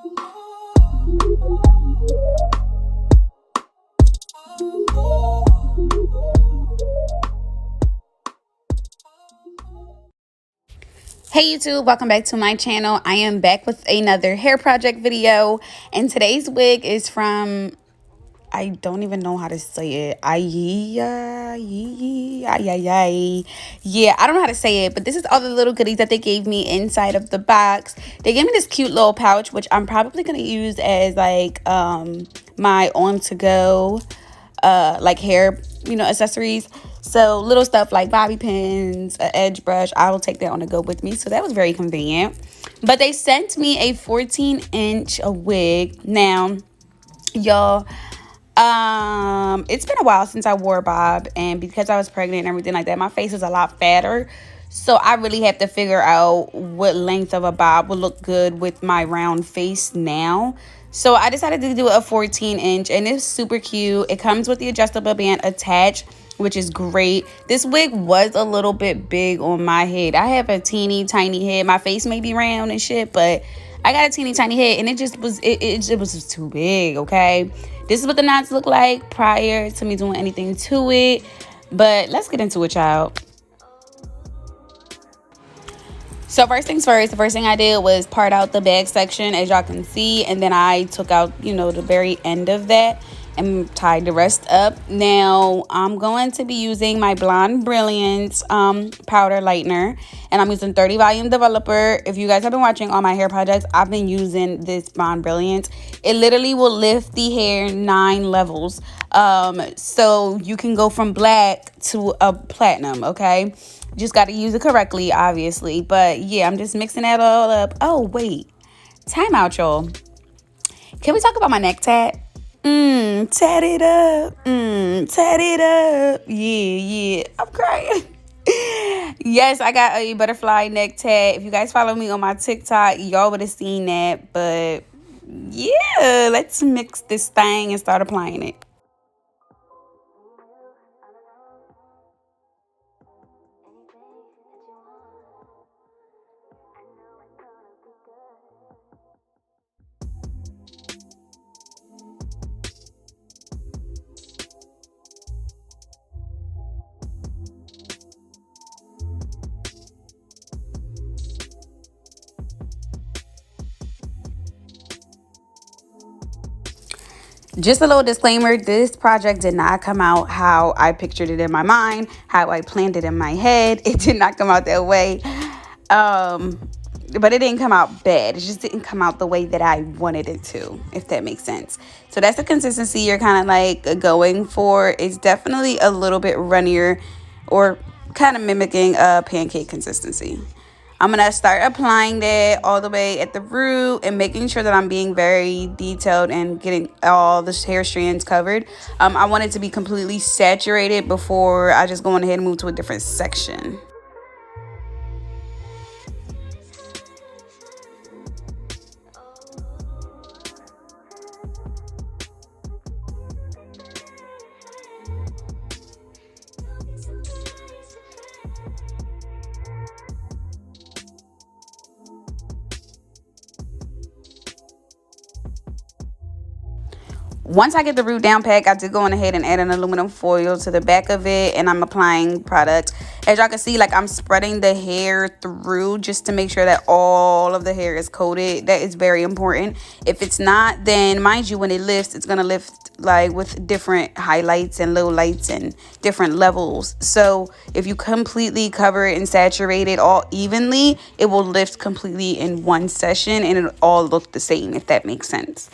Hey YouTube, welcome back to my channel. I am back with another hair project video, and today's wig is from, I don't even know how to say it, Ayiyi, Ayiyi. Yeah, I don't know how to say it, but this is all the little goodies that they gave me inside of the box. They gave me this cute little pouch, which I'm probably gonna use as like my on to go like hair, accessories. So little stuff like bobby pins, an edge brush, I will take that on the go with me. So that was very convenient. But they sent me a 14-inch wig. Now, y'all, it's been a while since I wore a bob, and because I was pregnant and everything like that, my face is a lot fatter. So I really have to figure out what length of a bob would look good with my round face now. So I decided to do a 14-inch, and it's super cute. It comes with the adjustable band attached, which is great. This wig was a little bit big on my head. I have a teeny tiny head. My face may be round and shit, but I got a teeny tiny head, and it just was just too big. Okay, this is what the knots look like prior to me doing anything to it. But let's get into it, child. So first things first, the first thing I did was part out the bag section, as y'all can see, and then I took out, the very end of that and tied the rest up. Now I'm going to be using my Blonde Brilliance powder lightener, and I'm using 30 volume developer. If you guys have been watching all my hair projects, I've been using this Blonde Brilliance. It literally will lift the hair 9 levels. So you can go from black to a platinum, okay? Just got to use it correctly, obviously. But yeah, I'm just mixing that all up. Oh, wait. Time out, y'all. Can we talk about my neck tat? Tat it up. Tat it up. Yeah. I'm crying. Yes, I got a butterfly neck tat. If you guys follow me on my TikTok, y'all would have seen that. But yeah, let's mix this thing and start applying it. Just a little disclaimer, this project did not come out how I pictured it in my mind, how I planned it in my head. It did not come out that way. But it didn't come out bad. It just didn't come out the way that I wanted it to, if that makes sense. So that's the consistency you're kind of like going for. It's definitely a little bit runnier, or kind of mimicking a pancake consistency. I'm going to start applying that all the way at the root and making sure that I'm being very detailed and getting all the hair strands covered. I want it to be completely saturated before I just go on ahead and move to a different section. Once I get the root down pack, I did go on ahead and add an aluminum foil to the back of it, and I'm applying product. As y'all can see, like, I'm spreading the hair through just to make sure that all of the hair is coated. That is very important. If it's not, then mind you, when it lifts, it's gonna lift like with different highlights and low lights and different levels. So if you completely cover it and saturate it all evenly, it will lift completely in one session, and it'll all look the same, if that makes sense.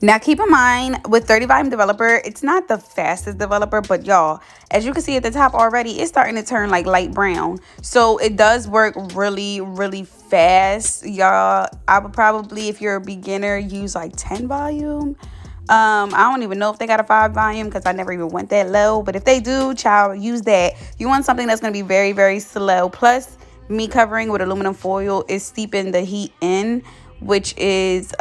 Now, keep in mind, with 30 volume developer, it's not the fastest developer, but y'all, as you can see at the top already, it's starting to turn like light brown. So it does work really, really fast, y'all. I would probably, if you're a beginner, use like 10 volume. I don't even know if they got a 5 volume because I never even went that low. But if they do, child, use that. You want something that's going to be very, very slow. Plus, me covering with aluminum foil is steeping the heat in, which is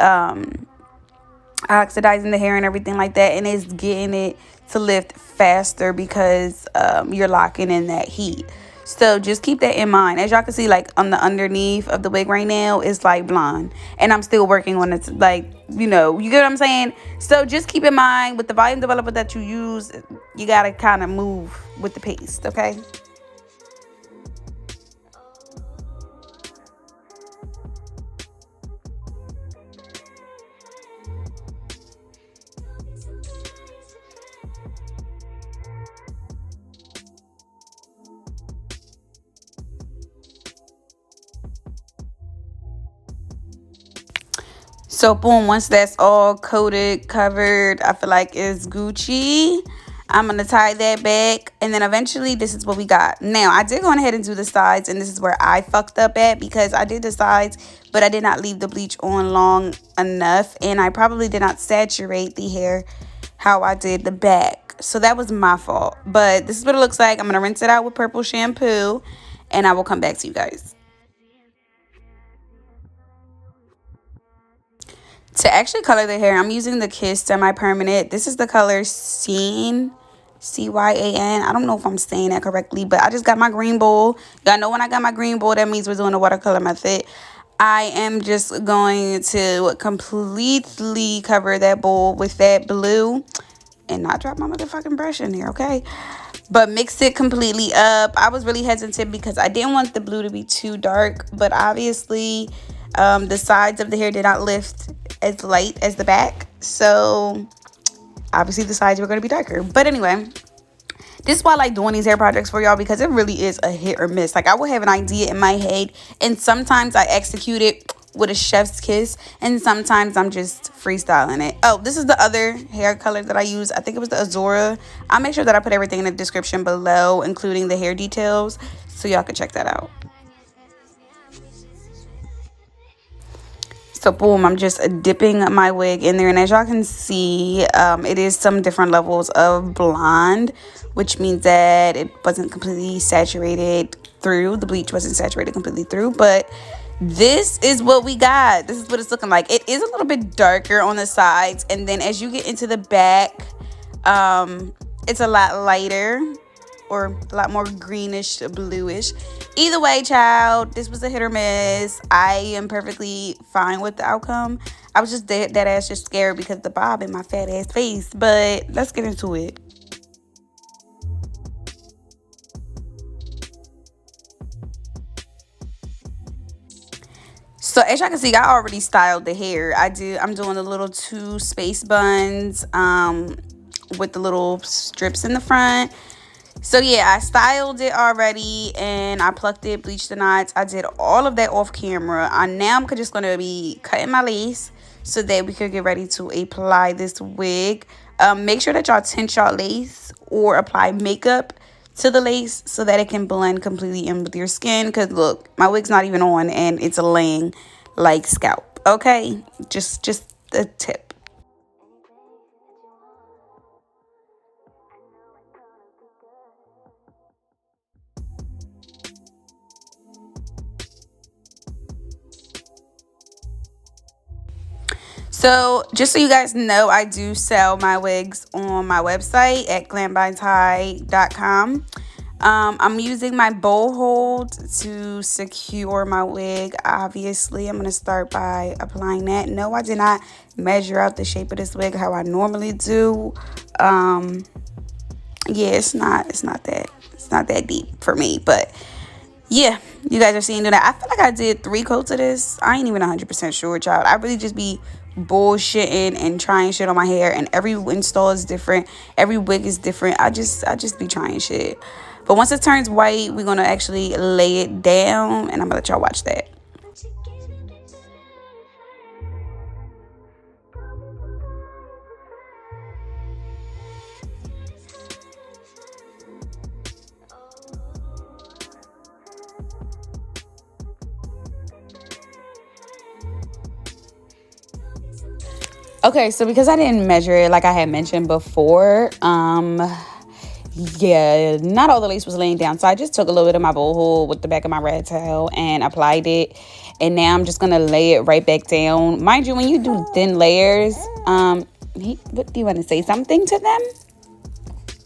oxidizing the hair and everything like that, and it's getting it to lift faster because you're locking in that heat. So just keep that in mind. As y'all can see, like on the underneath of the wig right now, it's like blonde, and I'm still working on it. Like, you know, you get what I'm saying. So just keep in mind with the volume developer that you use, you gotta kind of move with the paste, okay? So boom, once that's all coated, covered, I feel like it's Gucci. I'm gonna tie that back, and then eventually this is what we got. Now I did go ahead and do the sides, and this is where I fucked up at because I did the sides, but I did not leave the bleach on long enough, and I probably did not saturate the hair how I did the back. So that was my fault. But this is what it looks like. I'm gonna rinse it out with purple shampoo, and I will come back to you guys. To actually color the hair, I'm using the Kiss Semi-Permanent. This is the color Cyan, C-Y-A-N. I don't know if I'm saying that correctly, but I just got my green bowl. Y'all know when I got my green bowl, that means we're doing the watercolor method. I am just going to completely cover that bowl with that blue and not drop my motherfucking brush in there, okay? But mix it completely up. I was really hesitant because I didn't want the blue to be too dark, but obviously the sides of the hair did not lift as light as the back, so obviously the sides were going to be darker. But anyway, this is why I like doing these hair projects for y'all, because it really is a hit or miss. Like, I will have an idea in my head, and sometimes I execute it with a chef's kiss, and sometimes I'm just freestyling it. Oh, this is the other hair color that I use. I think it was the Azura. I'll make sure that I put everything in the description below, including the hair details, so y'all can check that out. So boom, I'm just dipping my wig in there, and as y'all can see, it is some different levels of blonde, which means that it wasn't completely saturated through. The bleach wasn't saturated completely through, but this is what we got. This is what it's looking like. It is a little bit darker on the sides, and then as you get into the back, it's a lot lighter, or a lot more greenish, bluish. Either way, child, this was a hit or miss. I am perfectly fine with the outcome. I was just dead ass just scared because the bob in my fat ass face. But let's get into it. So as y'all can see, I already styled the hair. I'm doing the little two space buns with the little strips in the front. So yeah, I styled it already, and I plucked it, bleached the knots. I did all of that off camera. Now I'm just going to be cutting my lace so that we could get ready to apply this wig. Make sure that y'all tint y'all lace or apply makeup to the lace so that it can blend completely in with your skin. Because look, my wig's not even on, and it's laying like scalp. Okay, just a tip. So just so you guys know, I do sell my wigs on my website at glambytai.com. I'm using my bowl hold to secure my wig. Obviously, I'm going to start by applying that. No, I did not measure out the shape of this wig how I normally do. Yeah, it's not that deep for me, but yeah, you guys are seeing that. I feel like I did 3 coats of this. I ain't even 100% sure, child. I really just be bullshitting and trying shit on my hair, and every install is different. Every wig is different. I just be trying shit. But once it turns white, we're gonna actually lay it down, and I'm gonna let y'all watch that. Okay, so because I didn't measure it like I had mentioned before, yeah, not all the lace was laying down. So I just took a little bit of my boho with the back of my rat tail and applied it. And now I'm just going to lay it right back down. Mind you, when you do thin layers, what do you want to say? Something to them?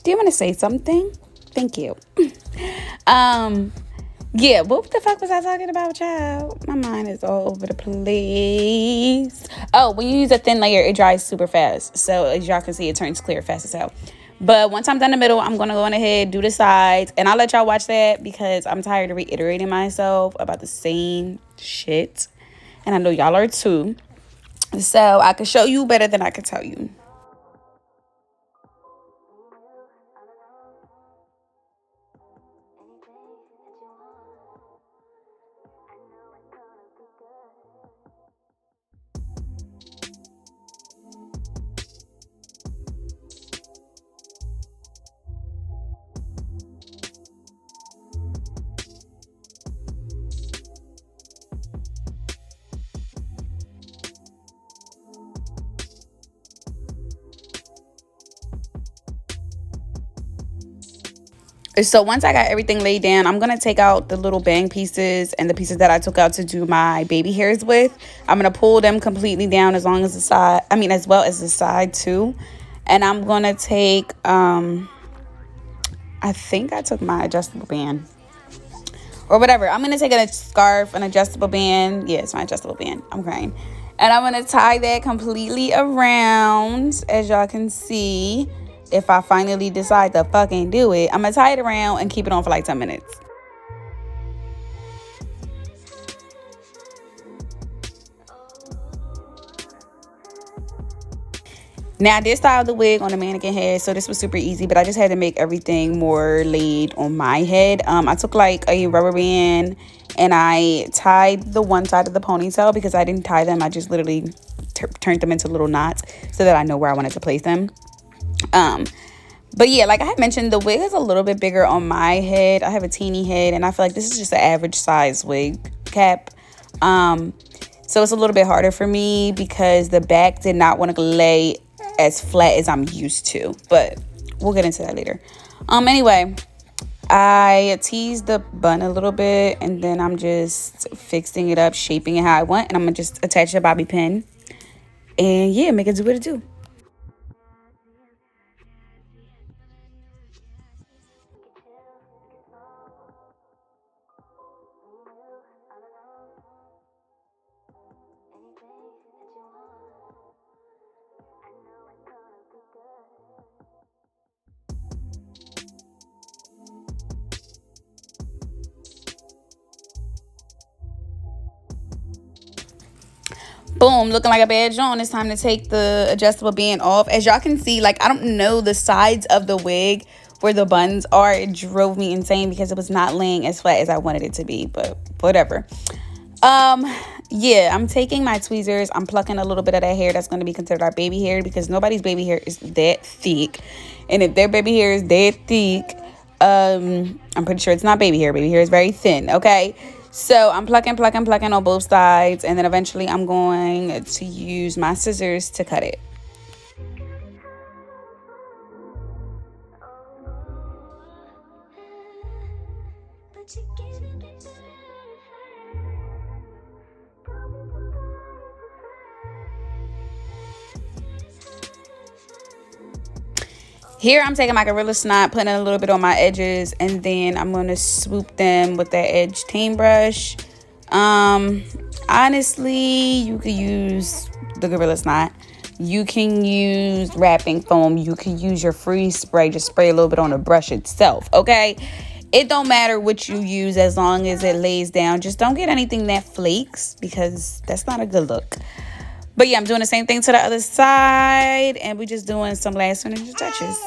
Do you want to say something? Thank you. Yeah, what the fuck was I talking about, child? My mind is all over the place. Oh, when you use a thin layer, it dries super fast. So as y'all can see, it turns clear fast as hell. But once I'm done the middle, I'm going to go on ahead, do the sides. And I'll let y'all watch that because I'm tired of reiterating myself about the same shit. And I know y'all are too. So I can show you better than I can tell you. So once I got everything laid down, I'm going to take out the little bang pieces and the pieces that I took out to do my baby hairs with. I'm going to pull them completely down as long as the side, as well as the side too. And I'm going to take, I think I took my adjustable band or whatever. I'm going to take a scarf, an adjustable band. Yeah, it's my adjustable band. I'm crying. And I'm going to tie that completely around, as y'all can see. If I finally decide to fucking do it, I'm going to tie it around and keep it on for like 10 minutes. Now, I did style the wig on the mannequin head, so this was super easy, but I just had to make everything more laid on my head. I took like a rubber band and I tied the one side of the ponytail because I didn't tie them. I just literally turned them into little knots so that I know where I wanted to place them. But yeah, like I had mentioned, the wig is a little bit bigger on my head. I have a teeny head, and I feel like this is just an average size wig cap. So it's a little bit harder for me because the back did not want to lay as flat as I'm used to. But we'll get into that later. Anyway, I teased the bun a little bit, and then I'm just fixing it up, shaping it how I want, and I'm going to just attach a bobby pin. And yeah, make it do what it do. Boom, looking like a bad Joan. It's time to take the adjustable band off. As y'all can see, like, I don't know the sides of the wig where the buns are. It drove me insane because it was not laying as flat as I wanted it to be, but whatever. Yeah, I'm taking my tweezers. I'm plucking a little bit of that hair that's going to be considered our baby hair because nobody's baby hair is that thick. And if their baby hair is that thick, I'm pretty sure it's not baby hair. Baby hair is very thin, okay? So I'm plucking on both sides, and then eventually I'm going to use my scissors to cut it. Here I'm taking my Gorilla Snot, putting a little bit on my edges, and then I'm going to swoop them with that edge tame brush. Honestly, you could use the Gorilla Snot. You can use wrapping foam. You can use your freeze spray. Just spray a little bit on the brush itself, okay? It don't matter what you use as long as it lays down. Just don't get anything that flakes because that's not a good look. But yeah, I'm doing the same thing to the other side, and we're just doing some last finishing touches.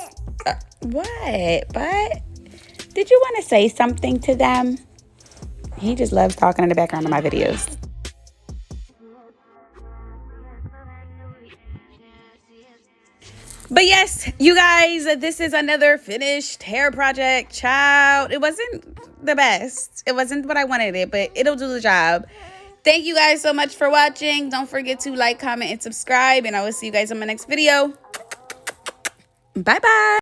What? Did you want to say something to them? He just loves talking in the background of my videos. But yes, you guys, this is another finished hair project. Child, it wasn't the best. It wasn't what I wanted it, but it'll do the job. Thank you guys so much for watching. Don't forget to like, comment, and subscribe. And I will see you guys on my next video. Bye-bye.